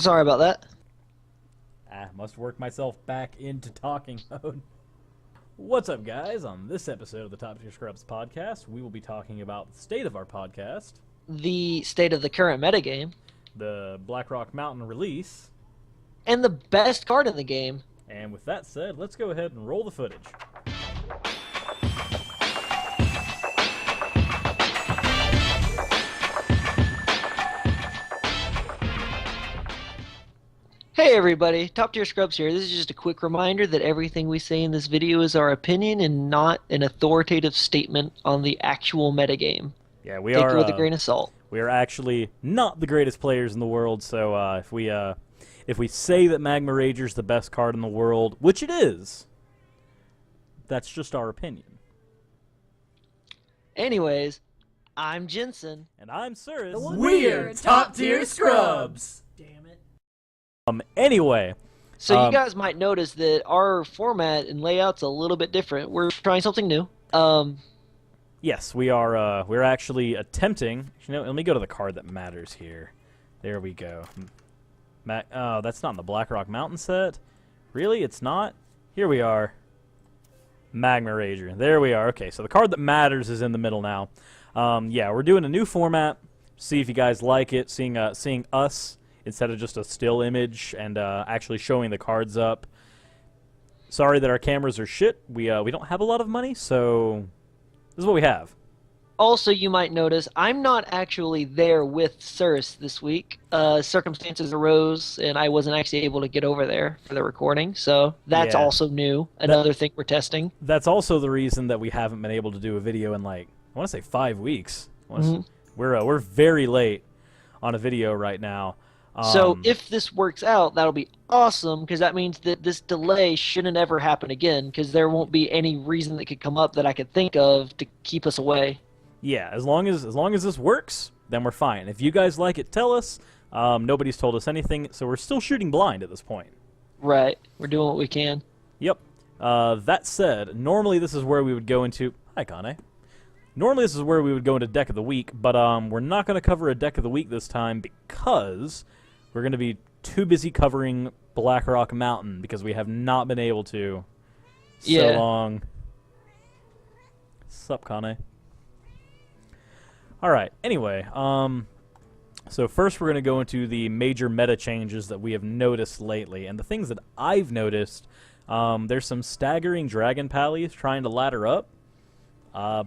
Sorry about that. Must work myself back into talking mode. What's up, guys? On this episode of the Top Tier Scrubs podcast, we will be talking about the state of our podcast, The state of the current metagame, the Blackrock Mountain release, and the best card in the game. and with that said, let's go ahead and roll the footage. Hey everybody, Top Tier Scrubs here. This is just a quick reminder that everything we say in this video is our opinion and not an authoritative statement on the actual metagame. Yeah, we Take are it with a grain of salt. we are actually not the greatest players in the world, so if we say that Magma Rager's the best card in the world, which it is, that's just our opinion. Anyways, I'm Jensen. And I'm Cirrus. We're Top Tier Scrubs! Damn it. Anyway, So you guys might notice that our format and layout's a little bit different. We're trying something new. yes, we are. We're actually attempting. Let me go to the card that matters here. There we go. Oh, that's not in the Blackrock Mountain set. Really, it's not. Here we are. Magma Rager. There we are. Okay, so the card that matters is in the middle now. Yeah, we're doing a new format. See if you guys like it. Seeing us instead of just a still image and actually showing the cards up. Sorry that our cameras are shit. We don't have a lot of money, so this is what we have. Also, you might notice I'm not actually there with Cirrus this week. Circumstances arose, and I wasn't actually able to get over there for the recording, so that's Yeah. also new. Another thing we're testing. That's also the reason that we haven't been able to do a video in, like, I want to say 5 weeks. We're very late on a video right now. So if this works out, that'll be awesome, because that means that this delay shouldn't ever happen again, because there won't be any reason that could come up that I could think of to keep us away. Yeah, as long as this works, then we're fine. If you guys like it, tell us. Nobody's told us anything, so we're still shooting blind at this point. Right. We're doing what we can. Yep. That said, normally this is where we would go into... Hi, Kane. Normally this is where we would go into Deck of the Week, but we're not going to cover a Deck of the Week this time because we're going to be too busy covering Blackrock Mountain because we have not been able to so long. Sup, Kane? Alright, anyway, so first we're going to go into the major meta changes that we have noticed lately, and the things that I've noticed, there's some staggering Dragon Pallies trying to ladder up.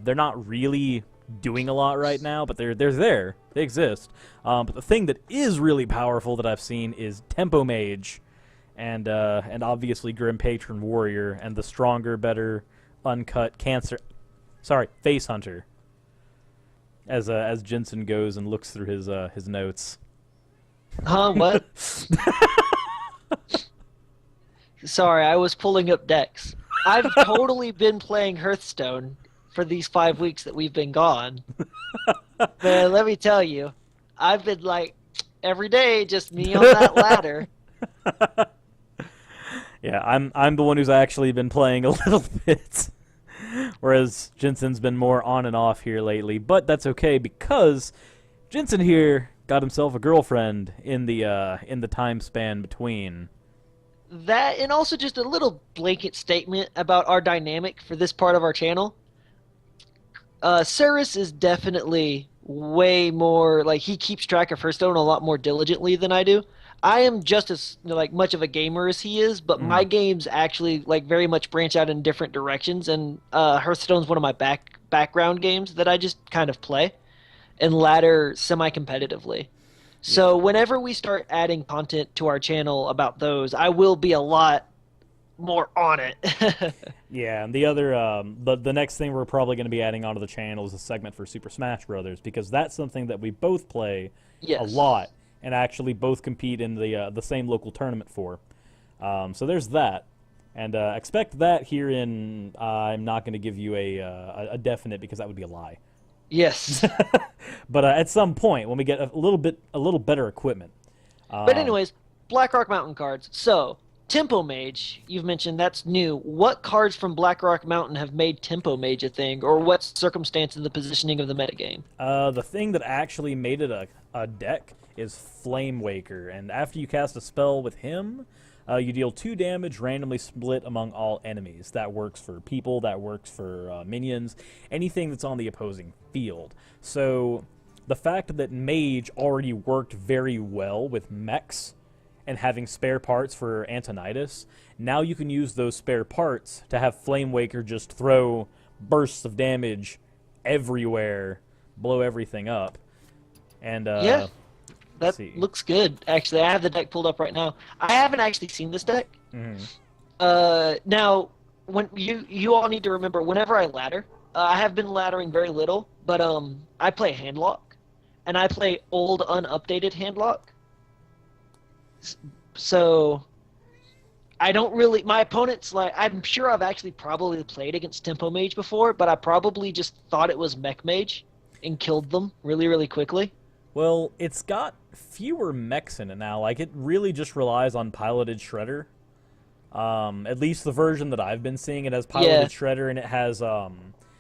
They're not really doing a lot right now, but they're there. They exist. But the thing that is really powerful that I've seen is Tempo Mage, and obviously Grim Patron Warrior, and the stronger, better, uncut Face Hunter. As Jensen goes and looks through his notes. Huh? What? Sorry, I was pulling up decks. I've totally been playing Hearthstone for these 5 weeks that we've been gone. Man, let me tell you, I've been like every day, just me on that ladder. Yeah, I'm the one who's actually been playing a little bit, whereas Jensen's been more on and off here lately. But that's okay because Jensen here got himself a girlfriend in the time span between. That, and also just a little blanket statement about our dynamic for this part of our channel. Cirrus is definitely way more, like, he keeps track of Hearthstone a lot more diligently than I do. I am just as much of a gamer as he is, but my games actually very much branch out in different directions, and Hearthstone's one of my background games that I just kind of play and ladder semi-competitively. So whenever we start adding content to our channel about those, I will be a lot more on it. Yeah, and the other, the next thing we're probably going to be adding onto the channel is a segment for Super Smash Brothers, because that's something that we both play a lot, and actually both compete in the same local tournament for. So there's that, and expect that here in. I'm not going to give you a definite because that would be a lie. Yes. But at some point when we get a little better equipment. But anyways, Blackrock Mountain cards. So Tempo Mage, you've mentioned that's new. What cards from Blackrock Mountain have made Tempo Mage a thing, or what circumstance in the positioning of the metagame? The thing that actually made it a deck is Flame Waker, and after you cast a spell with him, you deal 2 damage randomly split among all enemies. That works for people, that works for minions, anything that's on the opposing field. So the fact that Mage already worked very well with mechs and having spare parts for Antonidas, now you can use those spare parts to have Flame Waker just throw bursts of damage everywhere, blow everything up. And Yeah, that see. looks good. Actually, I have the deck pulled up right now. I haven't actually seen this deck. Mhm. Now, when you all need to remember, whenever I ladder, I have been laddering very little, but I play Handlock, and I play old unupdated Handlock. So I don't really. My opponents, like, I'm sure I've actually probably played against Tempo Mage before, but I probably just thought it was Mech Mage and killed them really, really quickly. Well, it's got fewer mechs in it now. Like, it really just relies on piloted Shredder. At least the version that I've been seeing, it has piloted Yeah, Shredder, and it has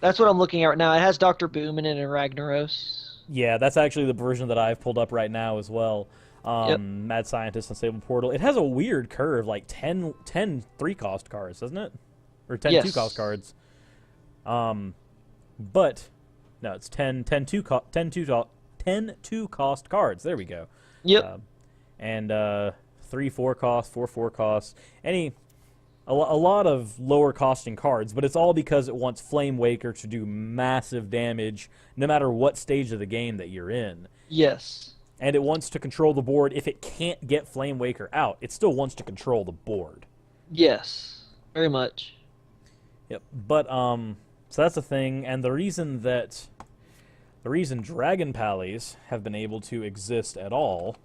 that's what I'm looking at right now. It has Dr. Boom in it and Ragnaros. yeah, that's actually the version that I've pulled up right now as well. Yep. Mad Scientist and Stable Portal. It has a weird curve, like 10 3-cost cards, doesn't it? Or 10 Yes. 2-cost cards. But no, it's 10 2-cost cards. There we go. Yep. And 3 4-cost, 4 4-cost. A lot of lower costing cards, but it's all because it wants Flame Waker to do massive damage no matter what stage of the game that you're in. Yes. And it wants to control the board. If it can't get Flame Waker out, it still wants to control the board. Yes. Very much. Yep. But so that's the thing, and the reason Dragon Pallies have been able to exist at all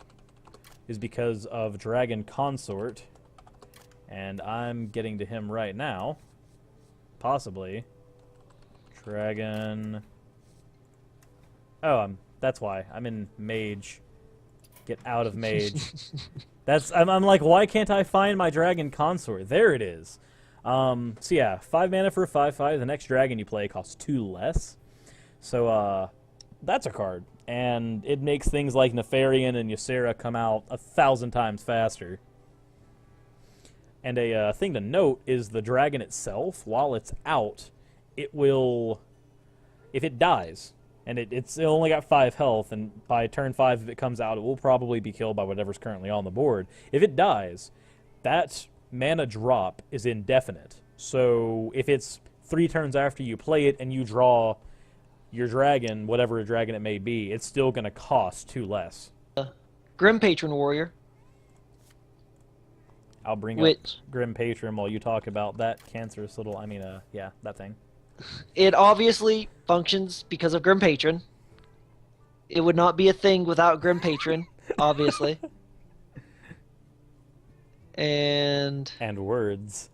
is because of Dragon Consort, and I'm getting to him right now. Possibly. Dragon. Oh, that's why. I'm in Mage. Get out of Mage. I'm like, why can't I find my Dragon Consort? There it is. So yeah, 5 mana for a 5/5. The next dragon you play costs 2 less. So that's a card. And it makes things like Nefarian and Ysera come out 1,000 times faster. And a thing to note is the dragon itself, while it's out, it will, if it dies, and it only got 5 health, and by turn 5 if it comes out, it will probably be killed by whatever's currently on the board. If it dies, that mana drop is indefinite. So if it's 3 turns after you play it and you draw your dragon, whatever dragon it may be, it's still going to cost 2 less. Grim Patron Warrior. I'll bring up Grim Patron while you talk about that cancerous little, yeah, that thing. It obviously functions because of Grim Patron. It would not be a thing without Grim Patron, obviously. And words.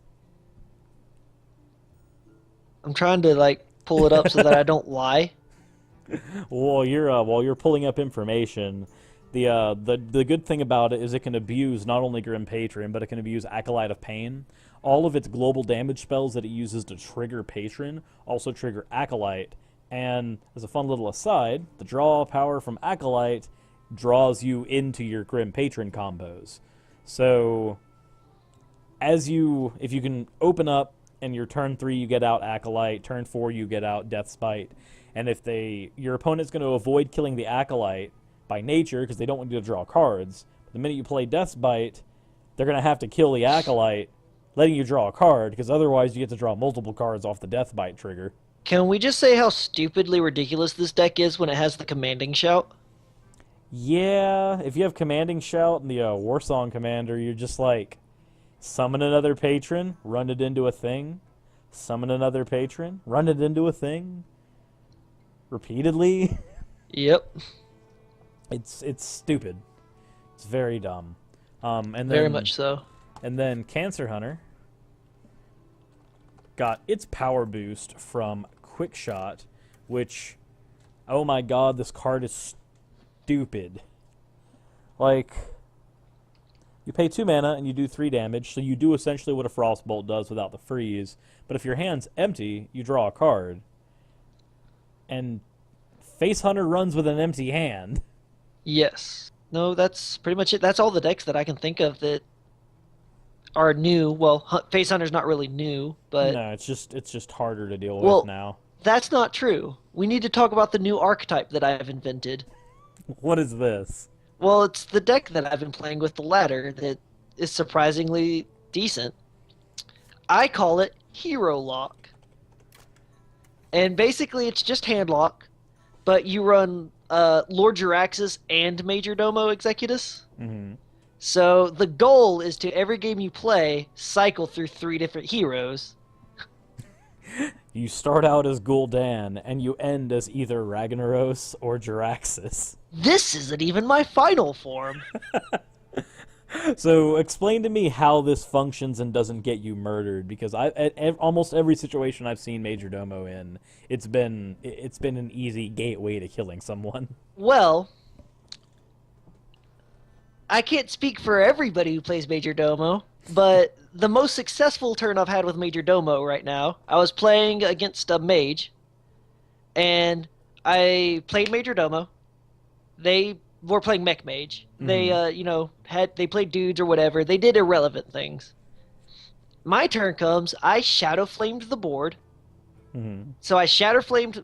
I'm trying to like pull it up so that I don't lie. While you're pulling up information, the good thing about it is it can abuse not only Grim Patron, but it can abuse Acolyte of Pain. All of its global damage spells that it uses to trigger Patron also trigger Acolyte. And as a fun little aside, the draw power from Acolyte draws you into your Grim Patron combos. So if you can open up and your turn 3 you get out Acolyte, turn 4 you get out Death Spite, and if your opponent's going to avoid killing the Acolyte by nature because they don't want you to draw cards, but the minute you play Death Spite, they're going to have to kill the Acolyte, letting you draw a card, because otherwise you get to draw multiple cards off the Death Bite trigger. Can we just say how stupidly ridiculous this deck is when it has the Commanding Shout? Yeah, if you have Commanding Shout and the Warsong Commander, you're just like, summon another patron, run it into a thing. Summon another patron, run it into a thing. Repeatedly. Yep. It's stupid. It's very dumb. And then, Very much so. And then Cancer Hunter got its power boost from Quick Shot, which, oh my god, this card is stupid. Like, You pay 2 mana and you do 3 damage, so you do essentially what a Frostbolt does without the freeze. But if your hand's empty, you draw a card. And Face Hunter runs with an empty hand. Yes. No, that's pretty much it. That's all the decks that I can think of that are new. Well, Face Hunter's not really new, but No, it's just harder to deal well, with now. that's not true. We need to talk about the new archetype that I've invented. What is this? Well, it's the deck that I've been playing with, the ladder, that is surprisingly decent. I call it Hero Lock. And basically it's just hand lock, but you run Lord Jiraxis and Major Domo Executus. Mm-hmm. So the goal is to, every game you play, cycle through 3 different heroes. You start out as Gul'dan, and you end as either Ragnaros or Jiraxis. This isn't even my final form. So explain to me how this functions and doesn't get you murdered, because almost every situation I've seen Major Domo in, it's been an easy gateway to killing someone. Well, I can't speak for everybody who plays Major Domo, but the most successful turn I've had with Major Domo right now, I was playing against a mage, and I played Major Domo. They were playing Mech Mage. They, they played dudes or whatever. They did irrelevant things. My turn comes, I Shadow Flamed the board. Mm-hmm. So I Shadow Flamed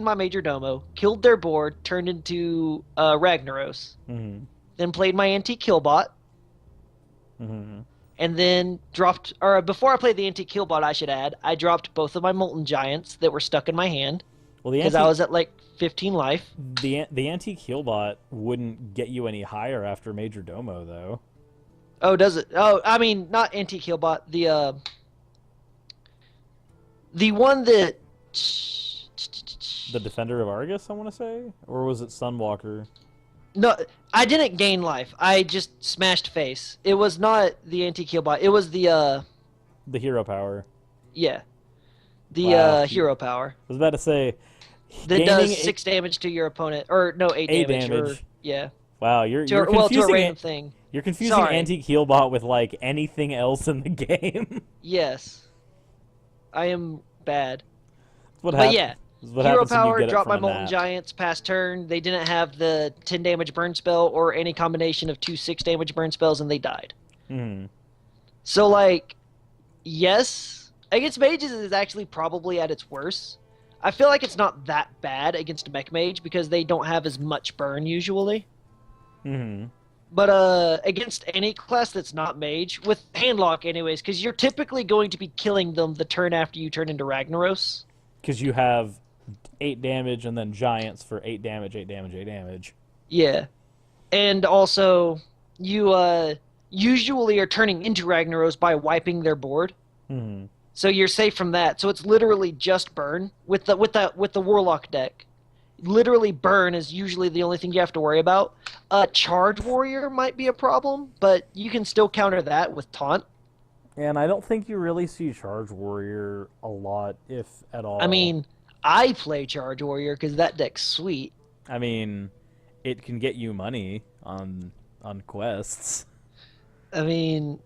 my Major Domo, killed their board, turned into Ragnaros. Mm-hmm. Then played my Antique Killbot. Mm-hmm. And then dropped, or before I played the Antique Killbot, I should add, I dropped both of my Molten Giants that were stuck in my hand. Well, because I was at like 15 life. The Antique Healbot wouldn't get you any higher after Major Domo, though. Oh, does it? Oh, I mean, not Antique Healbot. The one that... The Defender of Argus, I want to say? Or was it Sunwalker? No, I didn't gain life. I just smashed face. It was not the Antique Healbot. It was the Hero Power. Yeah. The Wow. Hero Power. I was about to say... That does 6 damage to your opponent. Or, no, 8 damage. Or, yeah. Wow, you're to confusing a random thing. You're confusing Sorry. Antique Healbot with, like, anything else in the game. Yes. I am bad. What But yeah. What Hero happens when you Power, get it drop from my a Molten nat. Giants past turn. They didn't have the 10 damage burn spell or any combination of 2 6 damage burn spells, and they died. Hmm. So, like, yes, against mages is actually probably at its worst. I feel like it's not that bad against Mech Mage because they don't have as much burn usually. Hmm. But against any class that's not mage, with handlock anyways, because you're typically going to be killing them the turn after you turn into Ragnaros. Because you have 8 damage and then Giants for 8 damage, 8 damage, 8 damage. Yeah. And also, you usually are turning into Ragnaros by wiping their board. Hmm. So you're safe from that. So it's literally just burn with the Warlock deck. Literally burn is usually the only thing you have to worry about. Charge Warrior might be a problem, but you can still counter that with Taunt. And I don't think you really see Charge Warrior a lot, if at all. I mean, I play Charge Warrior because that deck's sweet. I mean, it can get you money on quests. I mean,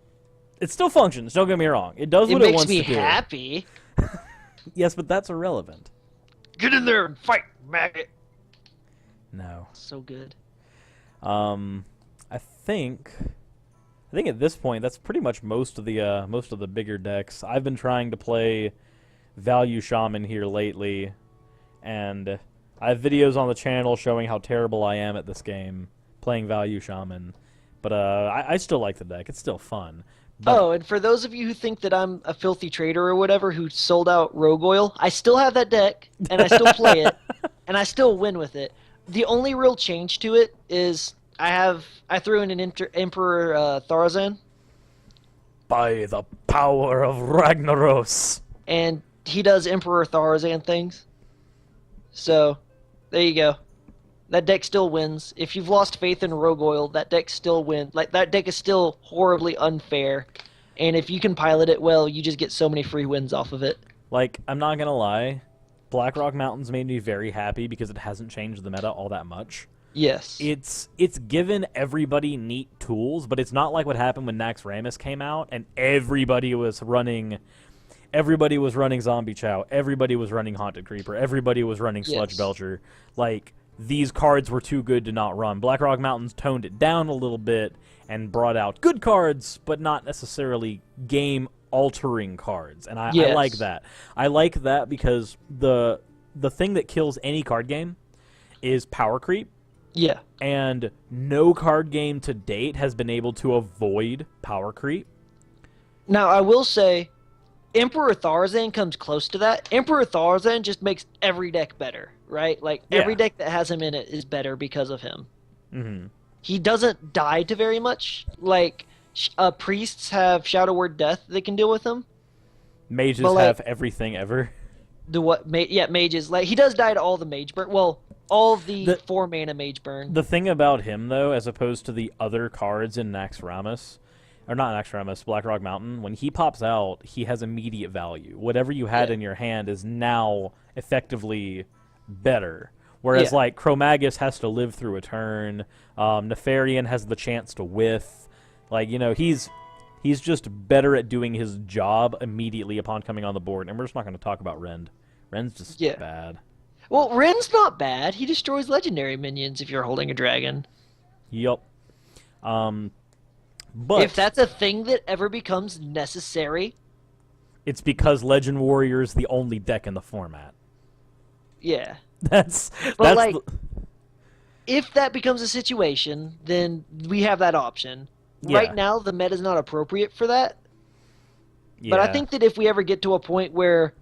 It still functions, don't get me wrong. It does it what it makes wants me to do. happy. Yes, but that's irrelevant. Get in there and fight, maggot. No. So good. I think at this point that's pretty much most of the bigger decks. I've been trying to play Value Shaman here lately, and I have videos on the channel showing how terrible I am at this game playing Value Shaman. But I still like the deck. It's still fun. But... Oh, and for those of you who think that I'm a filthy trader or whatever who sold out Rogue Oil, I still have that deck, and I still play it, and I still win with it. The only real change to it is I threw in an Emperor Tharazan. By the power of Ragnaros. And he does Emperor Tharazan things. So, there you go. That deck still wins. If you've lost faith in Rogue Oil, that deck still wins. Like, that deck is still horribly unfair. And if you can pilot it well, you just get so many free wins off of it. Like, I'm not gonna lie, Blackrock Mountains made me very happy because it hasn't changed the meta all that much. Yes. It's given everybody neat tools, but it's not like what happened when Naxxramas came out and everybody was running Zombie Chow, everybody was running Haunted Creeper, everybody was running Sludge Yes. Belcher. Like, these cards were too good to not run. Blackrock Mountains toned it down a little bit and brought out good cards, but not necessarily game-altering cards. And I Yes. like that. I like that because the thing that kills any card game is power creep. Yeah. And no card game to date has been able to avoid power creep. Now, I will say, Emperor Tharzan comes close to that. Emperor Tharzan just makes every deck better, right? Like, every Yeah. deck that has him in it is better because of him. Mm-hmm. He doesn't die to very much. Like, priests have Shadow Word Death that can deal with him. Mages But, like, have everything ever. Mages. Like, he does die to all the mage burn. Well, all of the 4-mana mage burn. The thing about him, though, as opposed to the other cards in Naxxramas, or not Naxxramas, Blackrock Mountain, when he pops out, he has immediate value. Whatever you had in your hand is now effectively better. Whereas, like, Chromagus has to live through a turn. Nefarian has the chance to whiff. Like, you know, he's just better at doing his job immediately upon coming on the board. And we're just not going to talk about Rend. Rend's just bad. Well, Ren's not bad. He destroys legendary minions if you're holding a dragon. Yup. But if that's a thing that ever becomes necessary, it's because Legend Warrior is the only deck in the format. Yeah. That's like, if that becomes a situation, then we have that option. Yeah. Right now, the meta is not appropriate for that. Yeah. But I think that if we ever get to a point where,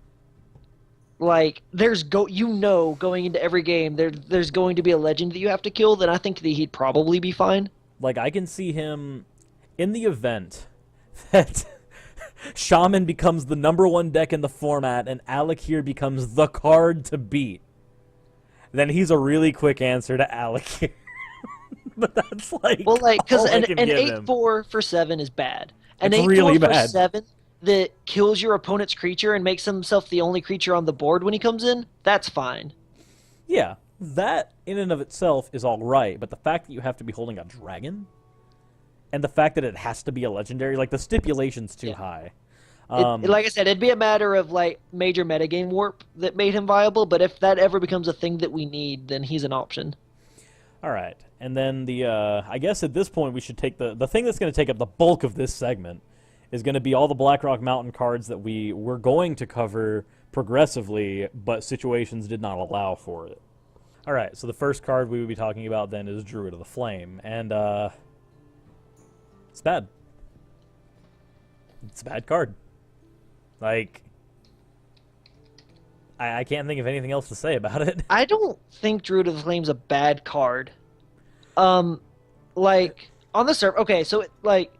like, going into every game, there's going to be a legend that you have to kill, then I think that he'd probably be fine. Like, I can see him in the event that Shaman becomes the #1 deck in the format and Alakir becomes the card to beat. Then he's a really quick answer to Alakir. But that's like, well, like, because an give 8/4 for 7 is bad. An It's 8/4 really for bad. 7 that kills your opponent's creature and makes himself the only creature on the board when he comes in, that's fine. Yeah, that in and of itself is all right, but the fact that you have to be holding a dragon and the fact that it has to be a legendary, like, the stipulation's too high. Like I said, it'd be a matter of, like, major metagame warp that made him viable, but if that ever becomes a thing that we need, then he's an option. All right, and then I guess at this point we should take the thing that's going to take up the bulk of this segment is going to be all the Blackrock Mountain cards that we were going to cover progressively, but situations did not allow for it. All right, so the first card we would be talking about then is Druid of the Flame, and it's bad. It's a bad card. Like, I can't think of anything else to say about it. I don't think Druid of the Flame's a bad card. Like, on the server, okay, so, like,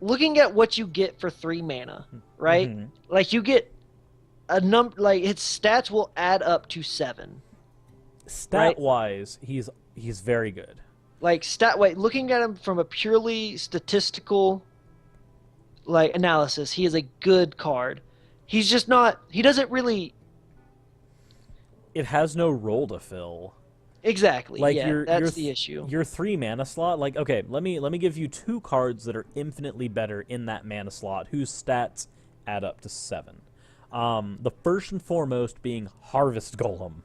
looking at what you get for 3 mana, right? Mm-hmm. Like, you get a number, like, his stats will add up to 7. Stat-wise, he's very good. Like, looking at him from a purely statistical, like, analysis, he is a good card. He's just not, he doesn't really... It has no role to fill. Exactly, Like, yeah, that's the issue. Your 3 mana slot, like, okay, let me give you 2 cards that are infinitely better in that mana slot, whose stats add up to 7. The first and foremost being Harvest Golem.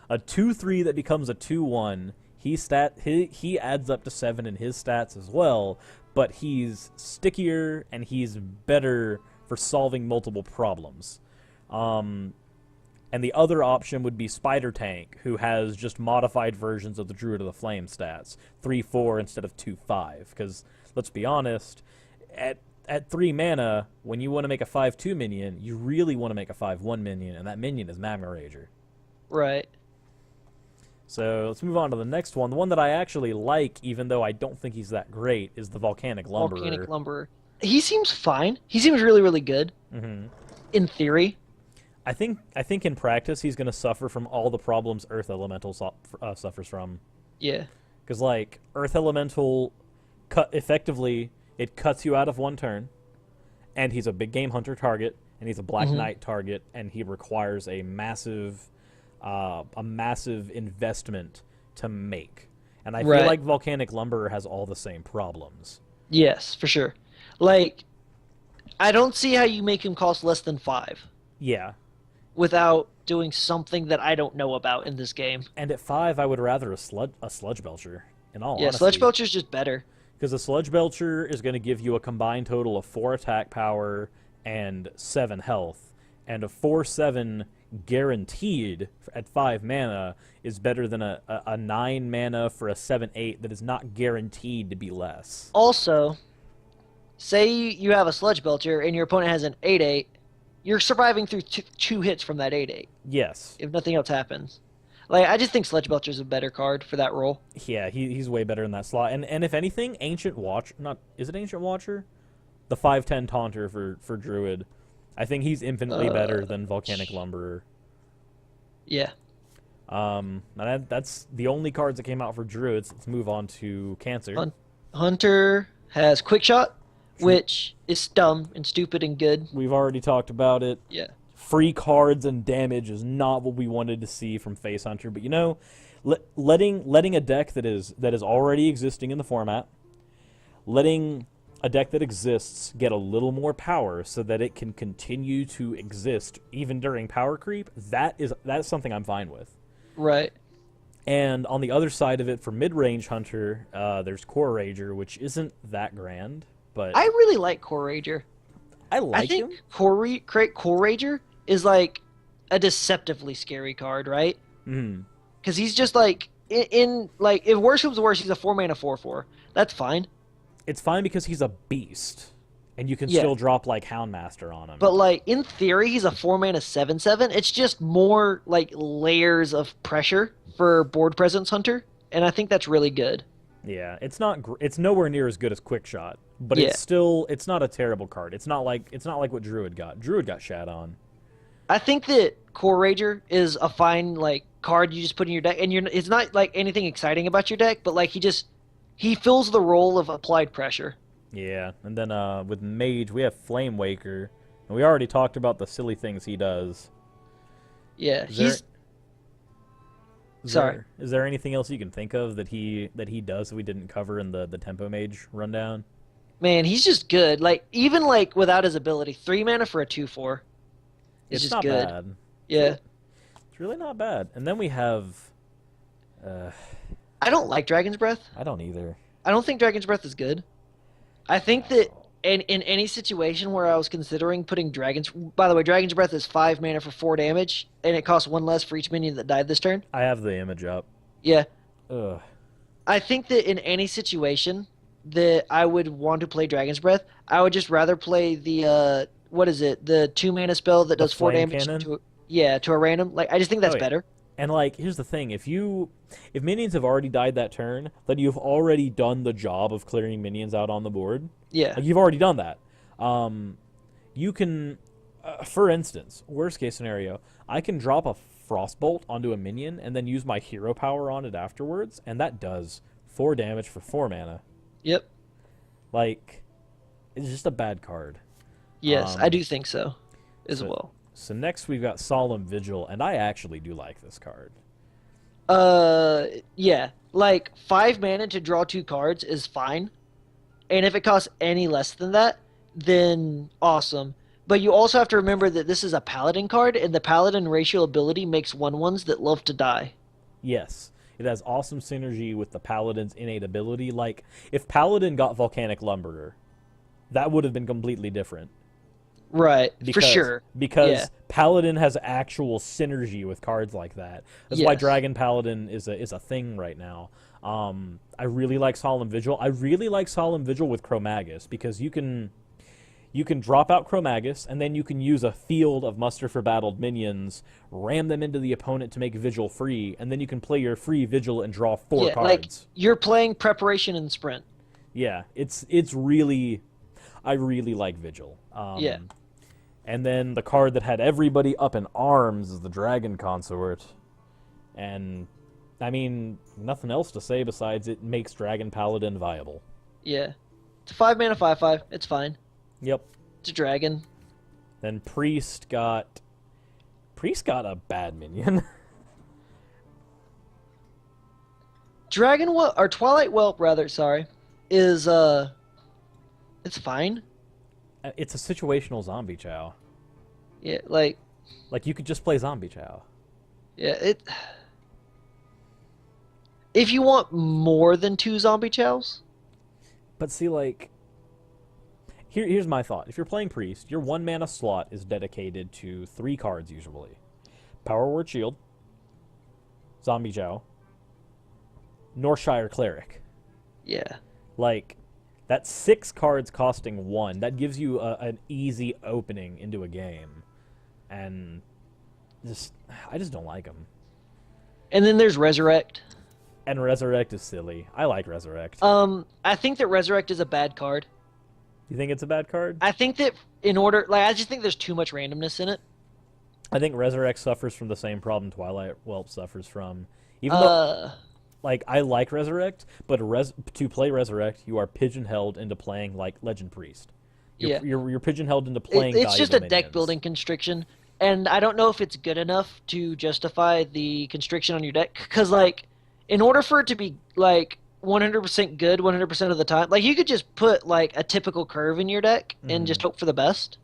A 2/3 that becomes a 2/1, he adds up to 7 in his stats as well, but he's stickier and he's better for solving multiple problems. And the other option would be Spider Tank, who has just modified versions of the Druid of the Flame stats, 3/4 instead of 2/5. Because let's be honest, at 3 mana, when you want to make a 5/2 minion, you really want to make a 5/1 minion, and that minion is Magma Rager. Right. So let's move on to the next one. The one that I actually like, even though I don't think he's that great, is the Volcanic Lumberer. Volcanic Lumberer. He seems fine. He seems really, really good. Mm-hmm. In theory. I think in practice he's going to suffer from all the problems Earth Elemental suffers from. Yeah. Because, like, Earth Elemental, effectively, it cuts you out of 1 turn, and he's a big game hunter target, and he's a Black Knight target, and he requires a massive investment to make. And I Right. feel like Volcanic Lumber has all the same problems. Yes, for sure. Like, I don't see how you make him cost less than 5 Yeah. without doing something that I don't know about in this game. And at 5, I would rather a Sludge Belcher, in all Yeah, Sludge honesty. Belcher's just better. Because a Sludge Belcher is going to give you a combined total of 4 attack power and 7 health. And a 4/7 guaranteed at 5 mana is better than a 9 mana for a 7/8 that is not guaranteed to be less. Also, say you have a Sludge Belcher and your opponent has an 8/8, you're surviving through two hits from that 8/8 Yes. if nothing else happens. Like, I just think Sludge Belcher's a better card for that role. Yeah, he's way better in that slot. And if anything, Ancient Watch, not is it Ancient Watcher? The 5/10 Taunter for Druid. I think he's infinitely better than Volcanic Lumberer. Yeah. And that's the only cards that came out for Druids. Let's move on to Cancer. Hunter has Quick Shot, which is dumb and stupid and good. We've already talked about it. Yeah. Free cards and damage is not what we wanted to see from Face Hunter, but letting a deck that is already existing in the format, letting a deck that exists get a little more power so that it can continue to exist even during power creep, that's something I'm fine with. Right. And on the other side of it, for mid-range Hunter, there's Core Rager, which isn't that grand, but I really like Core Rager. I like I think him. Core Rager is like a deceptively scary card, right? Mm. Because he's just like in like if worse comes to worse, he's a 4-mana 4/4. That's fine. It's fine because he's a beast, and you can Yeah. still drop like Houndmaster on him. But like in theory, he's a 4-mana 7/7. It's just more like layers of pressure for board presence Hunter, and I think that's really good. Yeah, it's not. It's nowhere near as good as Quick Shot, but Yeah. it's not a terrible card. It's not like what Druid got. Druid got shat on. I think that Core Rager is a fine like card you just put in your deck, and it's not like anything exciting about your deck, but like he fills the role of applied pressure. Yeah, and then with Mage we have Flame Waker, and we already talked about the silly things he does. Yeah, Is there anything else you can think of that he does that we didn't cover in the Tempo Mage rundown? Man, he's just good. Like even like without his ability, 3 mana for a 2/4. It's just not good. bad. Yeah. It's really not bad. And then we have I don't like Dragon's Breath. I don't either. I don't think Dragon's Breath is good. I think that in any situation where I was considering putting by the way, Dragon's Breath is 5 mana for 4 damage, and it costs 1 less for each minion that died this turn. I have the image up. Yeah. Ugh. I think that in any situation that I would want to play Dragon's Breath, I would just rather play the what is it? The 2 mana spell that does 4 Flame damage Cannon? to a random. Like I just think that's Oh, yeah. better. And like, here's the thing: if minions have already died that turn, then you've already done the job of clearing minions out on the board. Yeah. Like, you've already done that. You can, for instance, worst case scenario, I can drop a Frostbolt onto a minion and then use my hero power on it afterwards, and that does 4 damage for 4 mana. Yep. Like, it's just a bad card. Yes, I do think so as well. So next we've got Solemn Vigil, and I actually do like this card. Yeah. Like 5 mana to draw 2 cards is fine. And if it costs any less than that, then awesome. But you also have to remember that this is a Paladin card, and the Paladin racial ability makes 1/1s that love to die. Yes. It has awesome synergy with the Paladin's innate ability. Like, if Paladin got Volcanic Lumberer, that would have been completely different. Right, for sure. Because Yeah. Paladin has actual synergy with cards like that. That's why Yes. Dragon Paladin is a thing right now. I really like Solemn Vigil. I really like Solemn Vigil with Chromagus, because you can drop out Chromagus, and then you can use a field of Muster for Battled minions, ram them into the opponent to make Vigil free, and then you can play your free Vigil and draw 4 Yeah, like cards. you're playing Preparation and Sprint. Yeah, it's really, I really like Vigil. Yeah. And then the card that had everybody up in arms is the Dragon Consort. And, I mean, nothing else to say besides it makes Dragon Paladin viable. Yeah. It's a 5 mana 5/5. It's fine. Yep. It's a dragon. Then Priest got a bad minion. Dragon Whelp or Twilight Whelp rather, sorry, is it's fine. It's a situational zombie chow. Yeah, Like you could just play zombie chow. yeah, it if you want more than two zombie chows, But see, like, here's my thought. If you're playing priest, your 1 mana slot is dedicated to 3 cards usually: Power Word Shield, Zombie Chow, Northshire Cleric. yeah. Like, that's 6 cards costing 1. That gives you an easy opening into a game, and I just don't like them. And then there's Resurrect. And Resurrect is silly. I like Resurrect. I think that Resurrect is a bad card. You think it's a bad card? I think that I just think there's too much randomness in it. I think Resurrect suffers from the same problem Twilight Whelp suffers from. Even though, like, I like Resurrect, but to play Resurrect, you are pigeonholed into playing, like, Legend Priest. You're pigeonholed into playing It's just a valuable deck minions. building constriction, and I don't know if it's good enough to justify the constriction on your deck. Because, like, in order for it to be, like, 100% good 100% of the time, like, you could just put, like, a typical curve in your deck and just hope for the best.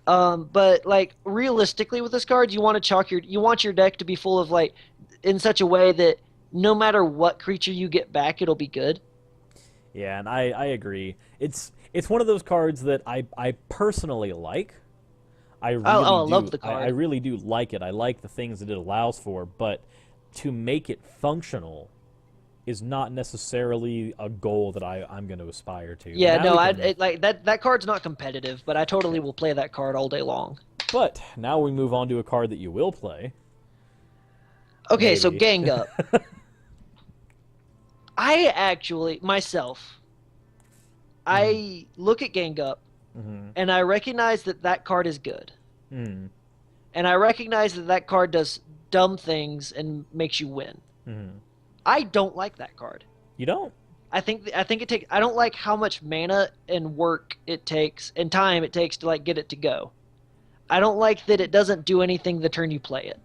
But, like, realistically with this card, you want your deck to be full of, like, in such a way that no matter what creature you get back, it'll be good. Yeah, and I agree. It's one of those cards that I personally like. I love the card. I really do like it. I like the things that it allows for, but to make it functional is not necessarily a goal that I'm going to aspire to. Yeah, Now no, we can- like that card's not competitive, but I totally will play that card all day long. But now we move on to a card that you will play. Okay, so Maybe. Gang Up. I actually myself, I look at Gang Up, and I recognize that card is good, and I recognize that card does dumb things and makes you win. I don't like that card. You don't? I think it takes. I don't like how much mana and work it takes and time it takes to, like, get it to go. I don't like that it doesn't do anything the turn you play it.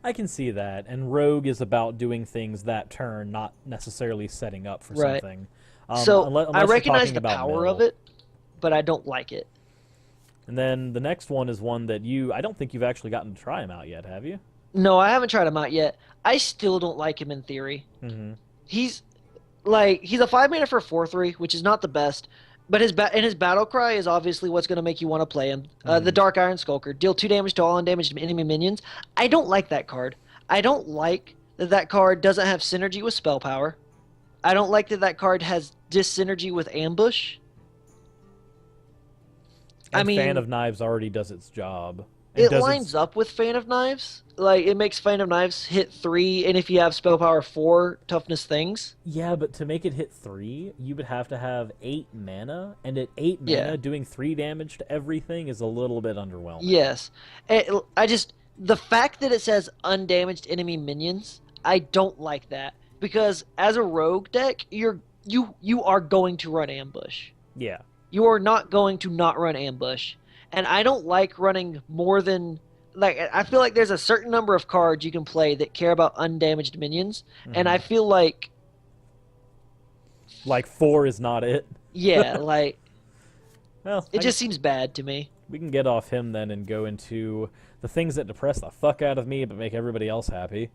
I can see that, and Rogue is about doing things that turn, not necessarily setting up for Right. something. So unless I you're recognize talking the about power mill. of it, but I don't like it. And then the next one is one that I don't think you've actually gotten to try him out yet, have you? No, I haven't tried him out yet. I still don't like him in theory. He's a 5 mana for 4/3, which is not the best. But his battle cry is obviously what's going to make you want to play him. The Dark Iron Skulker, deal 2 damage to all undamaged enemy minions. I don't like that card. I don't like that card doesn't have synergy with spell power. I don't like that card has dis-synergy with ambush. And I mean, Fan of Knives already does its job. it lines up with Fan of Knives. Like, it makes Fan of Knives hit 3, and if you have spell power 4, toughness things. Yeah, but to make it hit 3, you would have to have 8 mana, and at 8 mana, Yeah. doing 3 damage to everything is a little bit underwhelming. Yes. The fact that it says undamaged enemy minions, I don't like that. Because as a rogue deck, you are going to run ambush. Yeah. You are not going to not run ambush. And I don't like running more than, like, I feel like there's a certain number of cards you can play that care about undamaged minions, and I feel like, Like 4 is not it. yeah, like, Well, it just seems bad to me. we can get off him then and go into the things that depress the fuck out of me but make everybody else happy.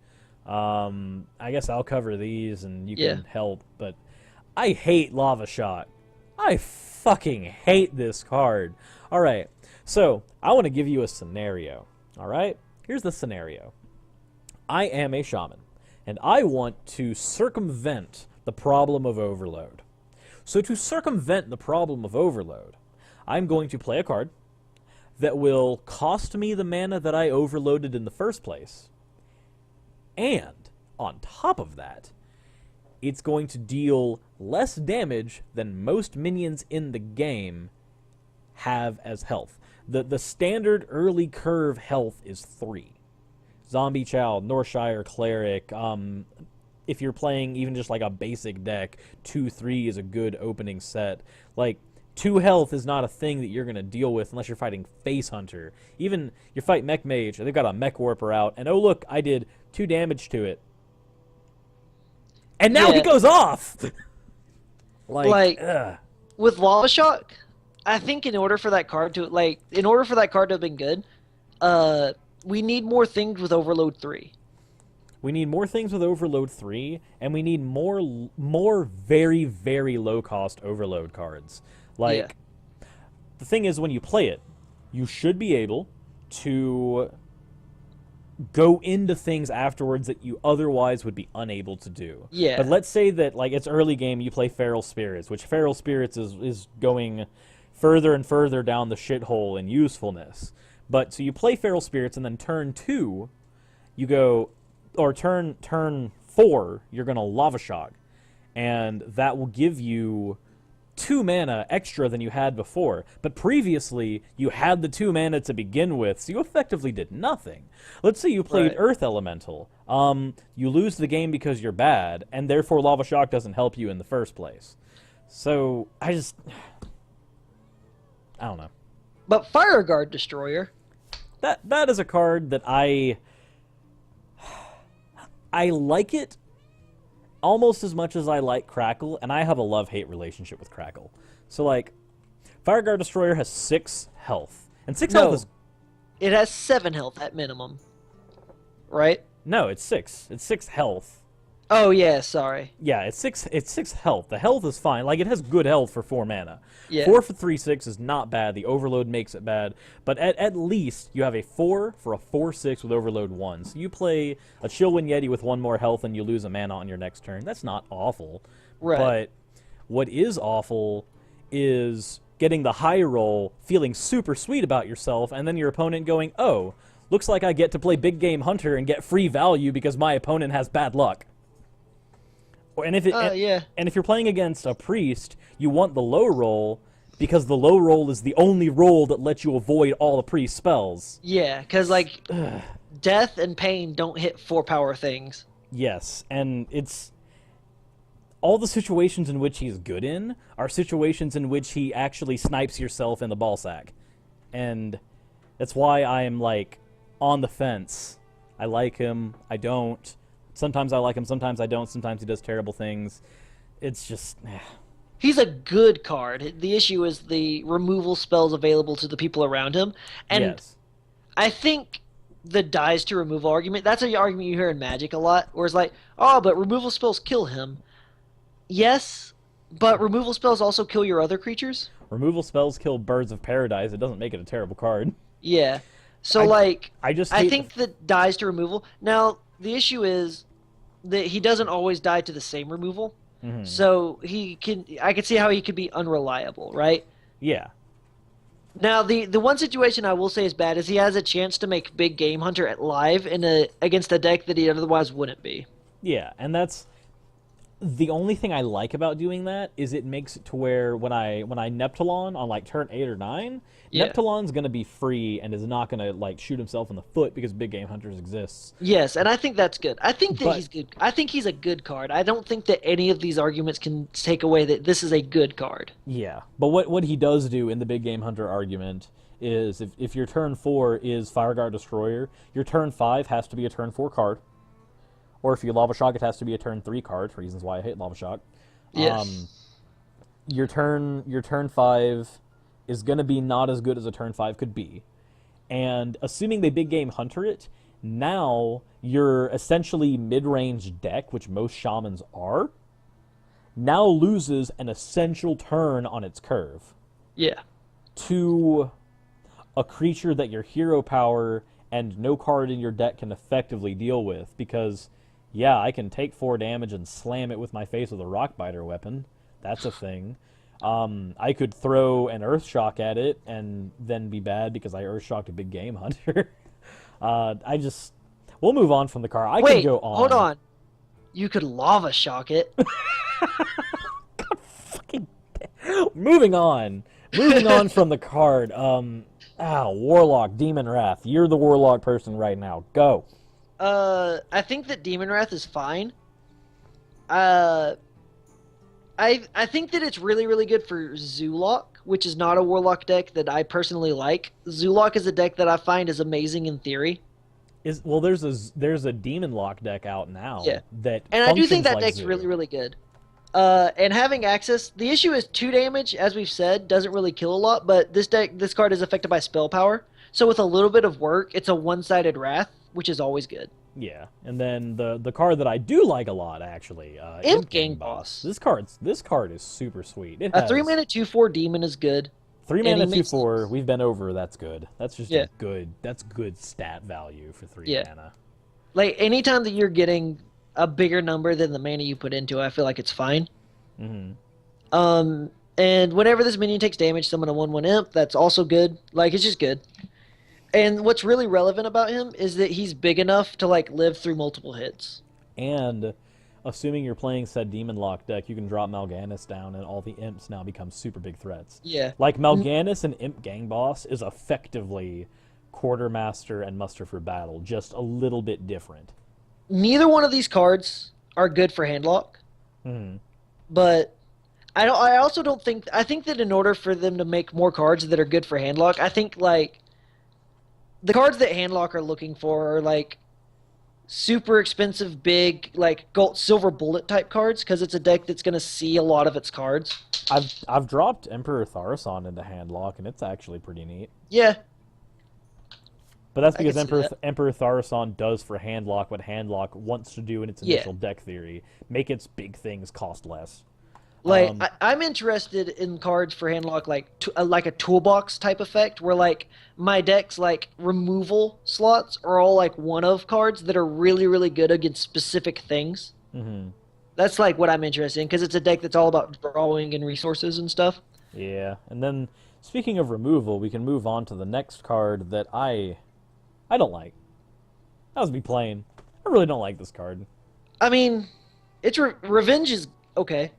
I guess I'll cover these and you can help, but I hate Lava Shot. I fucking hate this card. Alright, so I want to give you a scenario. Alright? Here's the scenario. I am a shaman, and I want to circumvent the problem of overload. So to circumvent the problem of overload, I'm going to play a card that will cost me the mana that I overloaded in the first place. And, on top of that, it's going to deal less damage than most minions in the game have as health. The standard early curve health is 3. Zombie Chow, Northshire Cleric, if you're playing even just like a basic deck, 2-3 is a good opening set. Like, 2 health is not a thing that you're going to deal with unless you're fighting Face Hunter. Even you fight Mech Mage, they've got a Mech Warper out, and oh look, I did 2 damage to it. And now he goes off! Like ugh. with Lava Shock, I think in order for that card to have been good, we need more things with Overload 3. We need more things with Overload 3, and we need more very, very low-cost Overload cards. Like, the thing is, when you play it, you should be able to go into things afterwards that you otherwise would be unable to do. Yeah. But let's say that, like, it's early game, you play Feral Spirits, which Feral Spirits is going further and further down the shithole in usefulness. But, so you play Feral Spirits, and then turn 2, you go... Or turn 4, you're going to Lava Shock. And that will give you 2 mana extra than you had before. But previously, you had the 2 mana to begin with, so you effectively did nothing. Let's say you played Earth Elemental. You lose the game because you're bad, and therefore Lava Shock doesn't help you in the first place. So, I don't know. But Fire Guard Destroyer... That is a card that I like it almost as much as I like Crackle, and I have a love-hate relationship with Crackle. So, like, Fireguard Destroyer has 6 health. And 6 health is... It has 7 health at minimum. Right? No, it's 6. It's 6 health. Oh, yeah, sorry. Yeah, it's 6 health. The health is fine. Like, it has good health for 4 mana. Yeah. 4 for 3/6 is not bad. The Overload makes it bad. But at least you have a 4 for a 4/6 with Overload 1. So you play a Chillwind Yeti with 1 more health and you lose a mana on your next turn. That's not awful. Right. But what is awful is getting the high roll, feeling super sweet about yourself, and then your opponent going, oh, looks like I get to play Big Game Hunter and get free value because my opponent has bad luck. And if and if you're playing against a priest, you want the low roll because the low roll is the only roll that lets you avoid all the priest spells. Yeah, because like death and pain don't hit 4-power things. Yes, and it's all the situations in which he's good in are situations in which he actually snipes yourself in the ball sack, and that's why I'm like on the fence. I like him. I don't. Sometimes I like him, sometimes I don't, sometimes he does terrible things. It's just... He's a good card. The issue is the removal spells available to the people around him. And yes. I think the dies to removal argument, that's an argument you hear in Magic a lot, where it's like, oh, but removal spells kill him. Yes, but removal spells also kill your other creatures? Removal spells kill Birds of Paradise. It doesn't make it a terrible card. Yeah. So, I think that dies to removal... Now... The issue is that he doesn't always die to the same removal, so I can see how he could be unreliable, right? Yeah. Now, the one situation I will say is bad is he has a chance to make Big Game Hunter at live against a deck that he otherwise wouldn't be. Yeah, and that's the only thing I like about doing that is it makes it to where when I Neptulon on like turn 8 or 9, Neptulon's going to be free and is not going to like shoot himself in the foot because Big Game Hunters exists. Yes, and I think that's good. I think that he's good. I think he's a good card. I don't think that any of these arguments can take away that this is a good card. Yeah, but what he does do in the Big Game Hunter argument is if your turn 4 is Fireguard Destroyer, your turn 5 has to be a turn 4 card. Or if you Lava Shock, it has to be a turn 3 card, for reasons why I hate Lava Shock. Yes. Your turn 5 is going to be not as good as a turn 5 could be. And assuming they Big Game Hunter it, now your essentially mid-range deck, which most shamans are, now loses an essential turn on its curve. Yeah. To a creature that your hero power and no card in your deck can effectively deal with, because... Yeah, I can take 4 damage and slam it with my face with a Rockbiter weapon. That's a thing. I could throw an Earthshock at it and then be bad because I Earthshocked a Big Game Hunter. We'll move on from the car. I can go on. Hold on. You could Lava Shock it. God fucking... Moving on. Moving on from the card. Warlock, Demon Wrath. You're the Warlock person right now. Go. I think that Demon Wrath is fine. I think that it's really, really good for Zoolock, which is not a Warlock deck that I personally like. Zoolock is a deck that I find is amazing in theory. There's a Demon Lock deck out Yeah, now that and I do think functions that like deck's Zoo. really, really good. And having access, the issue is 2 damage, as we've said, doesn't really kill a lot. But this card is affected by spell power, so with a little bit of work, it's a one-sided wrath, which is always good. Yeah, and then the card that I do like a lot actually, Imp Imp Gang Gang Boss. Boss. This card is super sweet. It A three has mana 2/4 demon is good, three and he mana, two makes four. We've been over. That's good. That's just yeah, that's good stat value for three yeah. mana. Like anytime that you're getting a bigger number than the mana you put into it, I feel like it's fine. Hmm. And whenever this minion takes damage, summon a 1/1 imp. That's also good. Like it's just good. And what's really relevant about him is that he's big enough to like live through multiple hits. And assuming you're playing said Demon Lock deck, you can drop Mal'Ganis down, and all the imps now become super big threats. Yeah. Like Mal'Ganis and Imp Gang Boss is effectively Quartermaster and Muster for Battle, just a little bit different. Neither one of these cards are good for handlock, Hmm. but I don't. I also don't think. I think that in order for them to make more cards that are good for handlock, I think like the cards that handlock are looking for are like super expensive, big, like gold, silver bullet type cards because it's a deck that's going to see a lot of its cards. I've dropped Emperor Thaurissan into Handlock, and it's actually pretty neat. Yeah, But that's I can because see that. Emperor Thaurissan does for Handlock what Handlock wants to do in its Yeah. initial deck theory: make its big things cost less. Like Um, I'm interested in cards for handlock like a toolbox type effect where like my deck's like removal slots are all like one of cards that are really really good against specific things. mhm. That's like what I'm interested in because it's a deck that's all about drawing and resources and stuff. Yeah, and then speaking of removal, we can move on to the next card that I don't like. That was me playing. I really don't like this card. I mean, it's revenge is okay.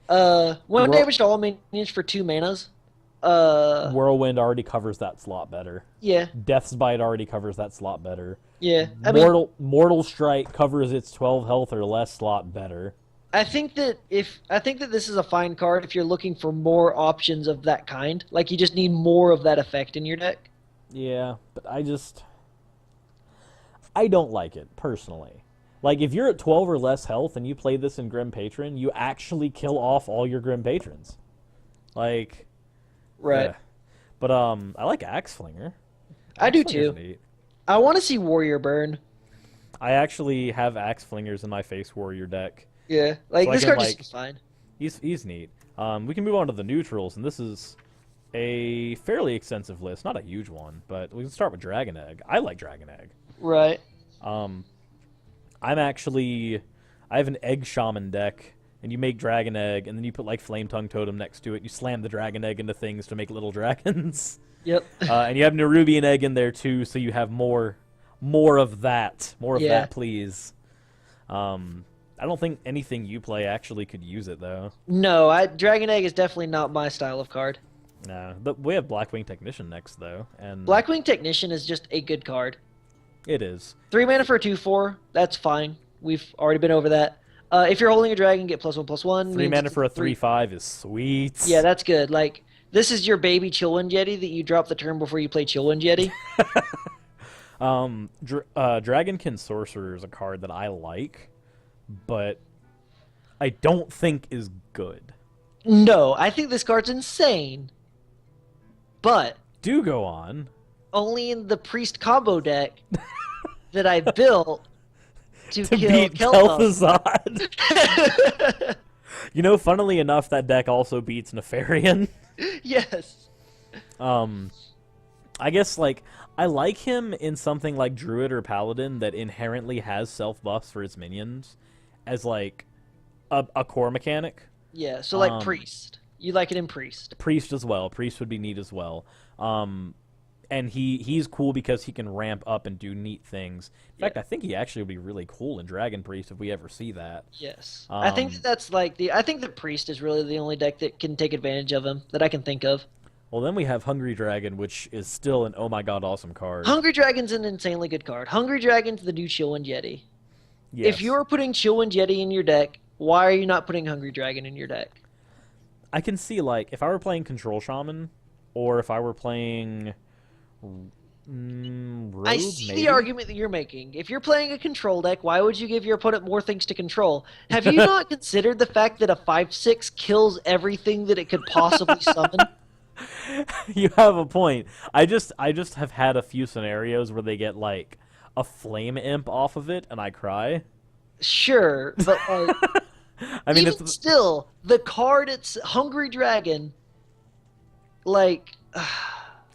One Whirl- damage to all minions for 2 manas. Whirlwind already covers that slot better. Yeah, Death's Bite already covers that slot better. yeah. I mean, Mortal Strike covers its 12 health or less slot better. I think that this is a fine card if you're looking for more options of that kind. Like you just need more of that effect in your deck. Yeah, but I don't like it personally. Like if you're at 12 or less health and you play this in Grim Patron, you actually kill off all your Grim Patrons. Like, Right. yeah. But I like Axe Flinger. I do Axe Flinger's too. neat. I want to see Warrior Burn. I actually have Axe Flingers in my Face Warrior deck. Yeah. Like So I this can, card like- just is fine. He's neat. We can move on to the neutrals, and this is a fairly extensive list, not a huge one, but we can start with Dragon Egg. I like Dragon Egg. Right. Um, I have an Egg Shaman deck, and you make Dragon Egg, and then you put like Flame Tongue Totem next to it. You slam the Dragon Egg into things to make little dragons. Yep. And you have Nerubian Egg in there too, so you have more of that, Yeah. that, please. I don't think anything you play actually could use it though. No, Dragon Egg is definitely not my style of card. No, but we have Blackwing Technician next though, and Blackwing Technician is just a good card. it is. 3 mana for a 2/4. That's fine. We've already been over that. If you're holding a dragon, get +1/+1. 3 means mana it's for a 3/5 is sweet. Yeah, that's good. Like this is your baby Chillwind Yeti that you drop the turn before you play Chillwind Yeti. Dragonkin Sorcerer is a card that I like, but I don't think is good. No, I think this card's insane. But Do go on. only in the priest combo deck that I built to To kill beat Kel'Thuzad. Kel'Thuzad. You know, funnily enough, that deck also beats Nefarian. Yes. I guess, like, I like him in something like Druid or Paladin that inherently has self-buffs for its minions as, like, a core mechanic. Yeah, so like priest. You like it in priest. Priest as well. Priest would be neat as well. And he's cool because he can ramp up and do neat things. In fact, I think he actually would be really cool in Dragon Priest if we ever see that. Yes. I think that's like I think that priest is really the only deck that can take advantage of him that I can think of. Well, then we have Hungry Dragon, which is still an oh my god awesome card. Hungry Dragon's an insanely good card. Hungry Dragon's the new Chillwind Yeti. Yes. If you're putting Chillwind Yeti in your deck, why are you not putting Hungry Dragon in your deck? I can see, like, if I were playing Control Shaman, or if I were playing Rogue, I see maybe? the argument that you're making. If you're playing a control deck, why would you give your opponent more things to control? Have you not considered the fact that a 5/6 kills everything that it could possibly summon? You have a point. I just have had a few scenarios where they get like a flame imp off of it, and I cry. Sure, but like, I mean, even still, the card it's Hungry Dragon, like,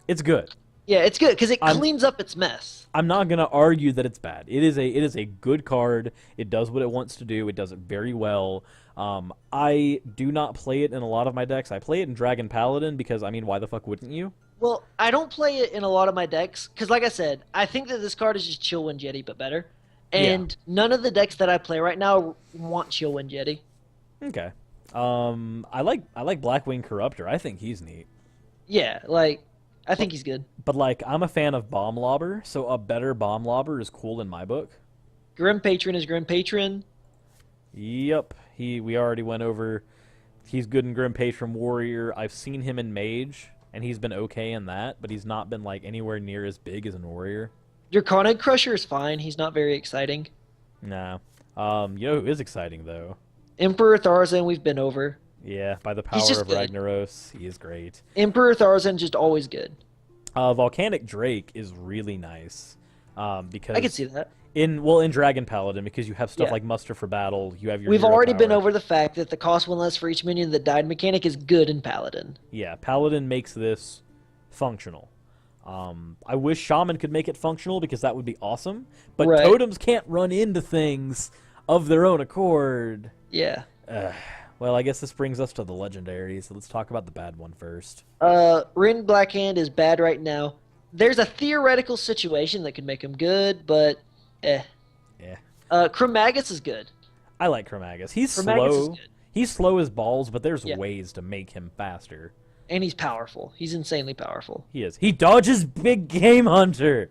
it's good. yeah, it's good because it I'm cleans up its mess. I'm not gonna argue that it's bad. It is a good card. It does what it wants to do. It does it very well. I do not play it in a lot of my decks. I play it in Dragon Paladin because I mean, why the fuck wouldn't you? Well, I don't play it in a lot of my decks because, like I said, I think that this card is just Chill Wind Jetty, but better. And none of the decks that I play right now want Chill Wind Jetty. Okay. I like Blackwing Corruptor. I think he's neat. Yeah, like, I think he's good. But like, I'm a fan of Bomb Lobber, so a better Bomb Lobber is cool in my book. Grim Patron is Grim Patron. Yep. We already went over. He's good in Grim Patron Warrior. I've seen him in Mage, and he's been okay in that, but he's not been like anywhere near as big as in Warrior. Draconic Crusher is fine. He's not very exciting. Nah. You know who is exciting though? Emperor Tharzan we've been over. Yeah, by the power just of good. Ragnaros, he is great. Emperor Tharzan just always good. Volcanic Drake is really nice. Because I can see that. in Dragon Paladin, because you have stuff Yeah. like Muster for Battle, you have your We've hero already been power. over the fact that the cost one less for each minion that died mechanic is good in Paladin. Yeah, Paladin makes this functional. I wish Shaman could make it functional because that would be awesome. But Right. totems can't run into things of their own accord. Yeah. Well, I guess this brings us to the legendary, so let's talk about the bad one first. Rin Blackhand is bad right now. There's a theoretical situation that could make him good, but eh. Yeah. Chromagus is good. I like Chromagus. He's Chromagus is slow. good. He's slow as balls, but there's Yeah. ways to make him faster. And he's powerful. He's insanely powerful. He is. He dodges Big Game Hunter.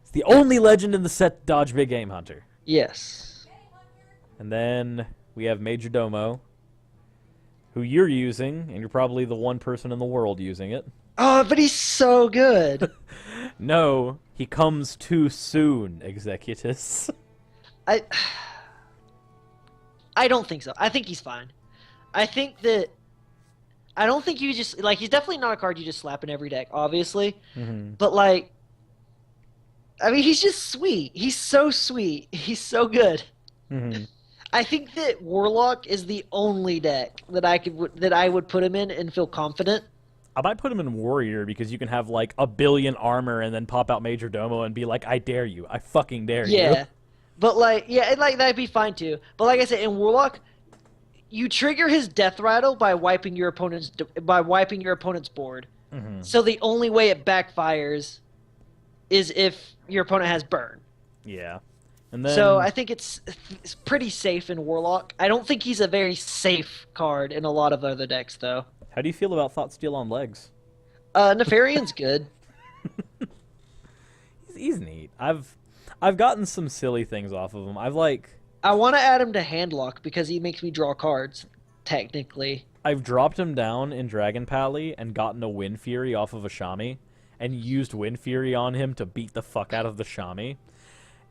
It's the only legend in the set to dodge Big Game Hunter. Yes. And then we have Major Domo, who you're using, and you're probably the one person in the world using it. Oh, but he's so good. No, he comes too soon, Executus. I don't think so. I think he's fine. I don't think you just like he's definitely not a card you just slap in every deck, obviously. Mm-hmm. But like I mean he's just sweet. He's so sweet. He's so good. Mm-hmm. I think that Warlock is the only deck that I would put him in and feel confident. I might put him in Warrior because you can have like 1 billion armor and then pop out Major Domo and be like, I dare you. I fucking dare you. Yeah. But like yeah, like that'd be fine too. But like I said, in Warlock, you trigger his death rattle by wiping your opponent's board. Mm-hmm. So the only way it backfires is if your opponent has burn. Yeah. And then So I think it's pretty safe in Warlock. I don't think he's a very safe card in a lot of other decks though. how do you feel about Thought Steal on legs? Nefarian's good. He's neat. I've gotten some silly things off of him. I want to add him to Handlock because he makes me draw cards, technically. I've dropped him down in Dragon Pally and gotten a Wind Fury off of a Shami, and used Wind Fury on him to beat the fuck out of the Shami.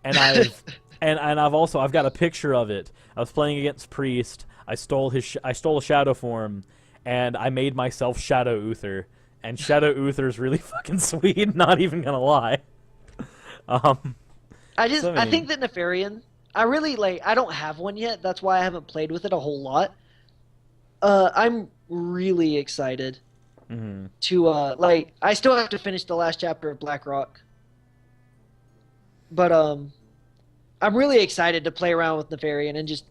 And I've got a picture of it. I was playing against Priest. I stole a Shadow form, and I made myself Shadow Uther. And Shadow Uther's really fucking sweet. Not even gonna lie. I many- think that Nefarian. I don't have one yet. That's why I haven't played with it a whole lot. I'm really excited to I still have to finish the last chapter of Blackrock. But I'm really excited to play around with Nefarian and just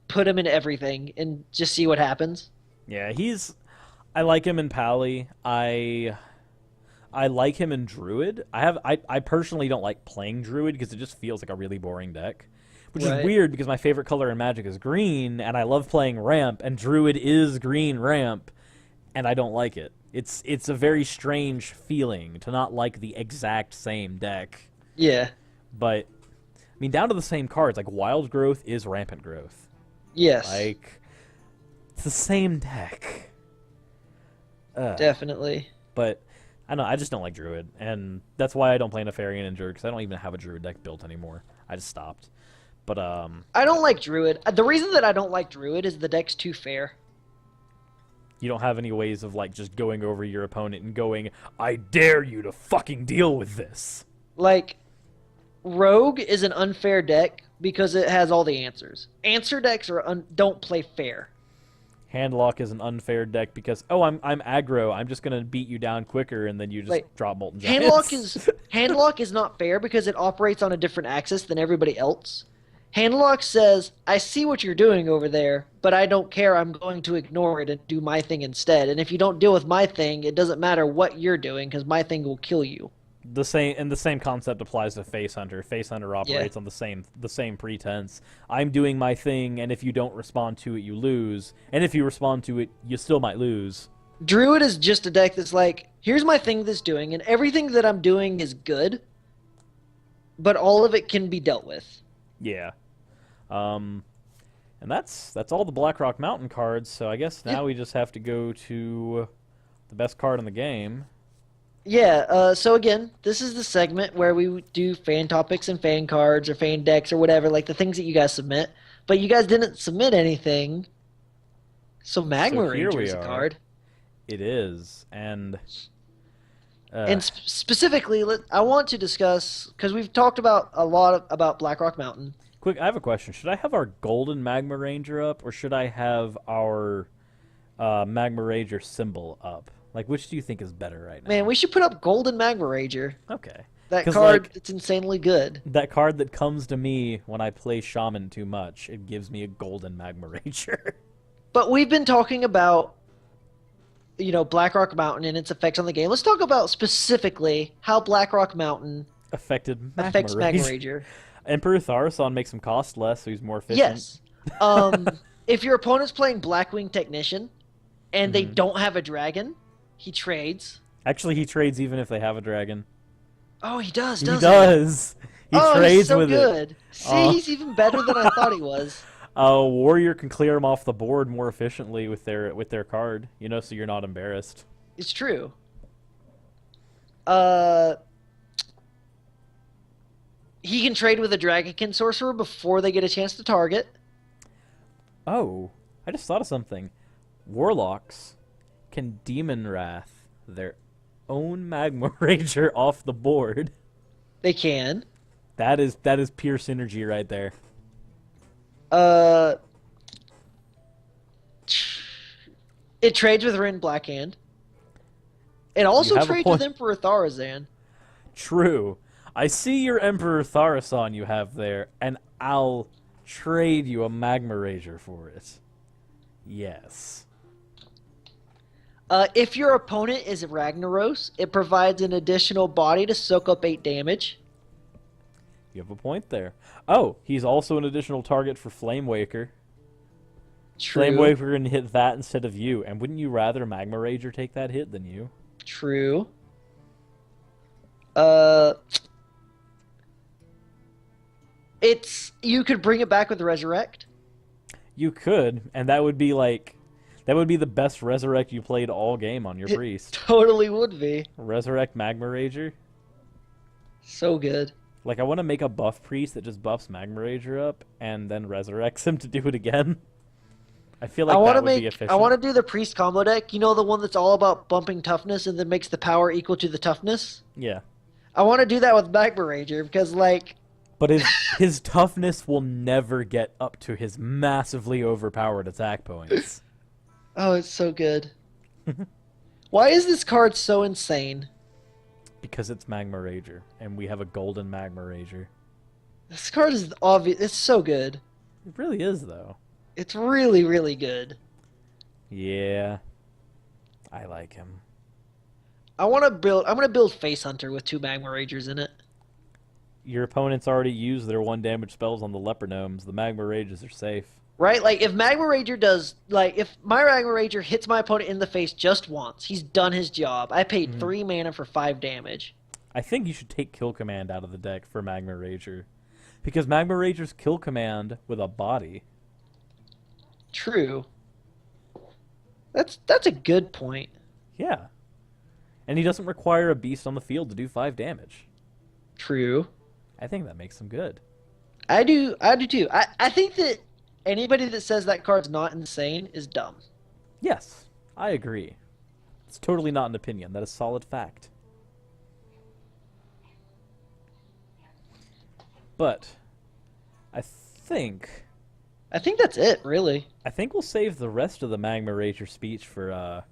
put him in everything and just see what happens. Yeah, I like him in Pally. I like him in Druid. I personally don't like playing Druid because it just feels like a really boring deck. Which is Right. weird because my favorite color in Magic is green, and I love playing ramp, and Druid is green ramp, and I don't like it. It's a very strange feeling to not like the exact same deck. Yeah. But I mean, down to the same cards, like Wild Growth is Rampant Growth. Yes. Like, it's the same deck. Definitely. But I know, I just don't like Druid, and that's why I don't play Nefarian and Druid, because I don't even have a Druid deck built anymore. I just stopped. But, I don't like Druid. The reason that I don't like Druid is the deck's too fair. you don't have any ways of, like, just going over your opponent and going, I dare you to fucking deal with this. Like, Rogue is an unfair deck because it has all the answers. Answer decks don't play fair. Handlock is an unfair deck because, oh, I'm aggro. I'm just gonna beat you down quicker, and then you just Like, drop Molten Giants. Handlock is not fair because it operates on a different axis than everybody else. Handlock says, I see what you're doing over there, but I don't care. I'm going to ignore it and do my thing instead. And if you don't deal with my thing, it doesn't matter what you're doing because my thing will kill you. The same concept applies to Face Hunter. Face Hunter operates on the same pretense. I'm doing my thing, and if you don't respond to it, you lose. And if you respond to it, you still might lose. Druid is just a deck that's like, here's my thing that's doing, and everything that I'm doing is good, but all of it can be dealt with. Yeah. And that's all the Blackrock Mountain cards, so I guess now we just have to go to the best card in the game. Yeah, so again, this is the segment where we do fan topics and fan cards or fan decks or whatever, like the things that you guys submit. But you guys didn't submit anything, so Magma Ranger is a card. It is, and specifically, I want to discuss, because we've talked about a lot about Blackrock Mountain. Quick, I have a question. Should I have our Golden Magma Ranger up, or should I have our Magma Ranger symbol up? Like, which do you think is better right now? Man, we should put up Golden Magma Ranger. Okay. That card, it's insanely good. That card that comes to me when I play Shaman too much, it gives me a Golden Magma Ranger. But we've been talking about, Blackrock Mountain and its effects on the game. Let's talk about specifically how Blackrock Mountain affects Magma Ranger. Emperor Tharasan makes him cost less, so he's more efficient. Yes. If your opponent's playing Blackwing Technician and they don't have a dragon, he trades. Actually, he trades even if they have a dragon. Oh, he does, He trades he's so with good. it. See, he's even better than I thought he was. Warrior can clear him off the board more efficiently with their card, so you're not embarrassed. It's true. He can trade with a Dragonkin Sorcerer before they get a chance to target. Oh, I just thought of something. Warlocks can Demon Wrath their own Magma Ranger off the board. They can. That is pure synergy right there. It trades with Rin Blackhand. It also trades with Emperor Tharazan. True. I see your Emperor Tharasan you have there, and I'll trade you a Magma Ranger for it. Yes. If your opponent is Ragnaros, it provides an additional body to soak up 8 damage. You have a point there. Oh, he's also an additional target for Flamewaker. True. Flamewaker can hit that instead of you, and wouldn't you rather Magma Ranger take that hit than you? True. You could bring it back with Resurrect. You could, and that would be the best Resurrect you played all game on your Priest. Totally would be. Resurrect Magma Ranger. So good. Like, I want to make a buff Priest that just buffs Magma Ranger up and then resurrects him to do it again. I feel like that would be efficient. I want to do the Priest combo deck. You know, the one that's all about bumping toughness and then makes the power equal to the toughness? Yeah. I want to do that with Magma Ranger because, But his toughness will never get up to his massively overpowered attack points. Oh, it's so good. Why is this card so insane? Because it's Magma Ranger, and we have a Golden Magma Ranger. This card is obvious. It's so good. It really is, though. It's really, really good. Yeah. I like him. I'm gonna build Face Hunter with 2 Magma Rangers in it. Your opponents already used their 1 damage spells on the Leper Gnomes. The Magma Rangers are safe. Right? Like, if Magma Ranger if my Magma Ranger hits my opponent in the face just once, he's done his job. I paid 3 mana for 5 damage. I think you should take Kill Command out of the deck for Magma Ranger. Because Magma Ranger's Kill Command with a body. True. That's a good point. Yeah. And he doesn't require a beast on the field to do 5 damage. True. I think that makes him good. I do too. I think that anybody that says that card's not insane is dumb. Yes, I agree. It's totally not an opinion. That is solid fact. But I think that's it, really. I think we'll save the rest of the Magma Rager speech for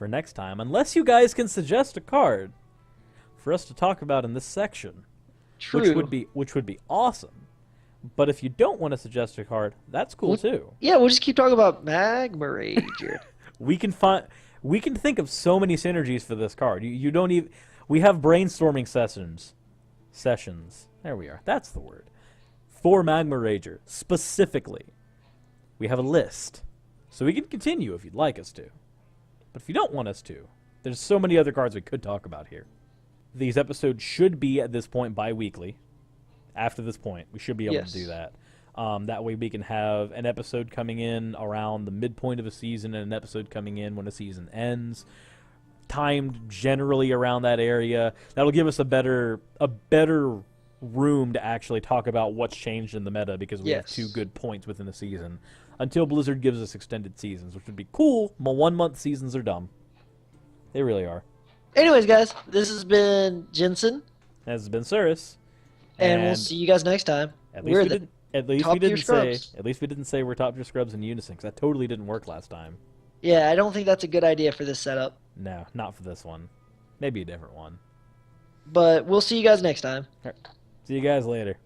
next time, unless you guys can suggest a card for us to talk about in this section. True. Which would be awesome. But if you don't want to suggest a card, that's cool too. Yeah, we'll just keep talking about Magma Rager. We can think of so many synergies for this card. You don't even. We have brainstorming sessions. There we are. That's the word. For Magma Rager specifically, we have a list, so we can continue if you'd like us to. But if you don't want us to, there's so many other cards we could talk about here. These episodes should be at this point bi-weekly. After this point, we should be able to do that. That way we can have an episode coming in around the midpoint of a season and an episode coming in when a season ends, timed generally around that area. That'll give us a better room to actually talk about what's changed in the meta, because we have 2 good points within the season. Until Blizzard gives us extended seasons, which would be cool. My 1-month seasons are dumb. They really are. Anyways, guys, this has been Jensen. This has been Cirrus. And we'll see you guys next time. At least we didn't say we're top tier scrubs in unison, because that totally didn't work last time. Yeah, I don't think that's a good idea for this setup. No, not for this one. Maybe a different one. But we'll see you guys next time. All right. See you guys later.